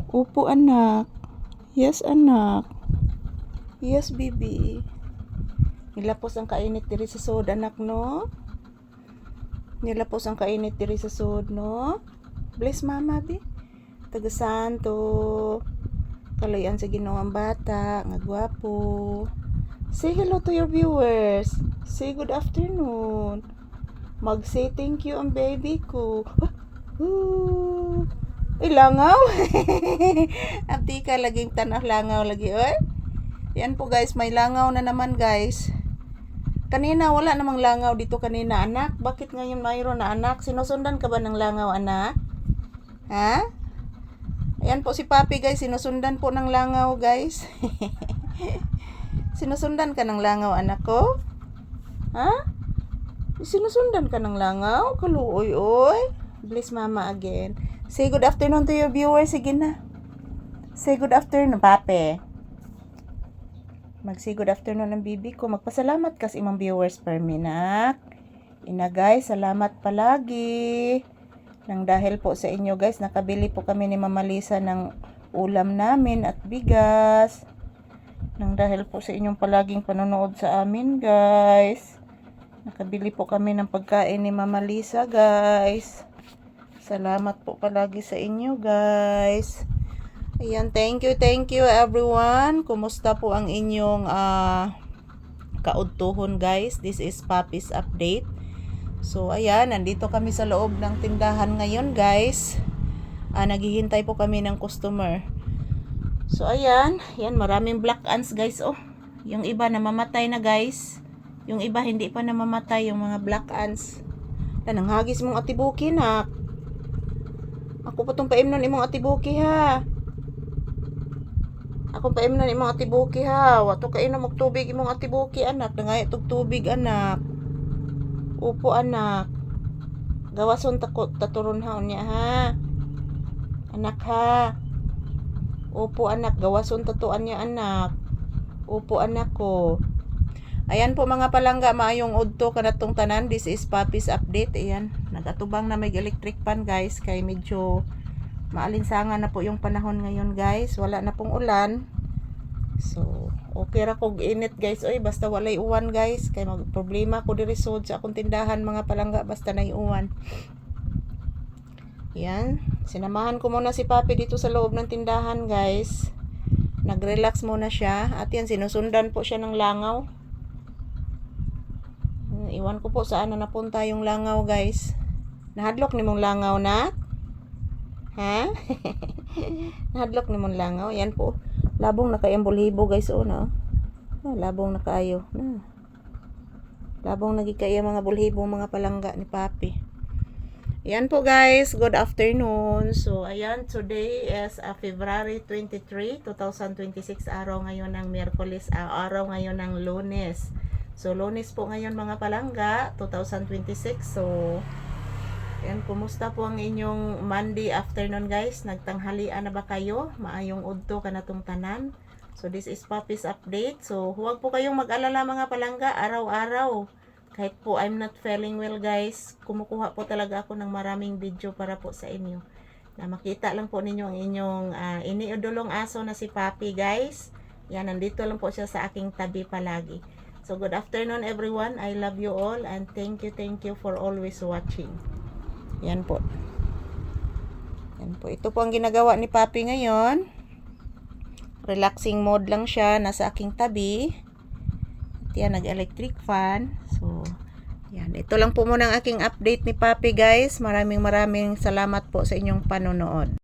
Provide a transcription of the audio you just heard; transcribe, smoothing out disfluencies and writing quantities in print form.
Opo, anak. Yes, anak. Yes, baby. Nilapos ang kainit diri sa sod, anak, no? Nilapos ang kainit diri sa sod, no? Bless mama, bi. Tagasanto. Kalayan sa Ginoo ang bata, nga gwapo. Say hello to your viewers. Say good afternoon. Mag-say thank you ang baby ko. Langaw. Abdi ka laging tanah langaw lagi, oy. Yan po guys, may langaw na naman guys. Kanina wala namang langaw dito kanina, anak. Bakit ngayon mayroon na, anak? Sinusundan ka ba ng langaw, anak? Ha? Ayan po si Papi guys, sinusundan po ng langaw guys. Sinusundan ka ng langaw, anak ko? Ha? Sinusundan ka ng langaw? Kaluoy, oy. Bless mama again. Say good afternoon to your viewers. Sige na. Say good afternoon, Pape. Mag-say good afternoon ng bibi ko. Magpasalamat ka sa imong viewers per minak. Ina guys, salamat palagi. Nang dahil po sa inyo guys, nakabili po kami ni Mama Lisa ng ulam namin at bigas. Nang dahil po sa inyong palaging panonood sa amin guys. Nakabili po kami ng pagkain ni Mama Lisa guys. Salamat po palagi sa inyo guys. Ayan, thank you everyone. Kumusta po ang inyong kaudtuhon guys? This is Papi's update. So ayan, nandito kami sa loob ng tindahan ngayon guys. Naghihintay po kami ng customer. So ayan, yan maraming black ants guys, oh. Yung iba namamatay na guys. Yung iba hindi pa namamatay, yung mga black ants. Nanghagis mong atibuki, nak. Ako pa itong paimnon imong atibuki, ha. Ako paimnon imong atibuki, ha. Wato ka inom og tubig imong atibuki, anak. Nangay itog tubig, anak. Upo, anak. Gawason taturon ha niya, ha. Anak, ha. Upo, anak. Gawason tatuan niya, anak. Upo, anak ko. Ayan po mga palangga, maayong udto kanatong tanan. This is Papi's update. Ayan, nagatubang na may electric pan guys. Kay medyo maalinsangan na po yung panahon ngayon guys. Wala na pong ulan. So, okay ra kog init guys. Oy, basta walay uwan guys. Kay mag problema ko diri sud sa akong tindahan mga palangga basta nay uwan. Ayan, sinamahan ko muna si Papi dito sa loob ng tindahan guys. Nag-relax muna siya. At yan, sinusundan po siya ng langaw. Iwan ko po saan na napunta yung langaw guys. Nahadlok ni mong langaw na? Ha? Nahadlok ni mong langaw. Yan po. Labong na kayang bulhibo guys. O na. Labong na kayo. Labong nagikaya mga bulhibo mga palangga ni Papi. Yan po guys. Good afternoon. So ayan. Today is February 23, 2026. Araw ngayon ng Miyerkules. Araw ngayon ng Lunes. So, Lunes po ngayon mga palangga, 2026. So, yan, kumusta po ang inyong Monday afternoon guys? Nagtanghalian na ba kayo? Maayong udto ka na tong tanan. So, this is Papi's update. So, huwag po kayong mag-alala mga palangga, araw-araw. Kahit po I'm not feeling well guys, kumukuha po talaga ako ng maraming video para po sa inyo. Na makita lang po ninyo ang inyong iniidolong aso na si Papi guys. Yan, nandito lang po siya sa aking tabi palagi. So, good afternoon everyone. I love you all and thank you for always watching. Yan po. Yan po. Ito po ang ginagawa ni Papi ngayon. Relaxing mode lang siya. Nasa aking tabi. At yan, nag-electric fan. So, yan. Ito lang po muna ang aking update ni Papi guys. Maraming salamat po sa inyong panonood.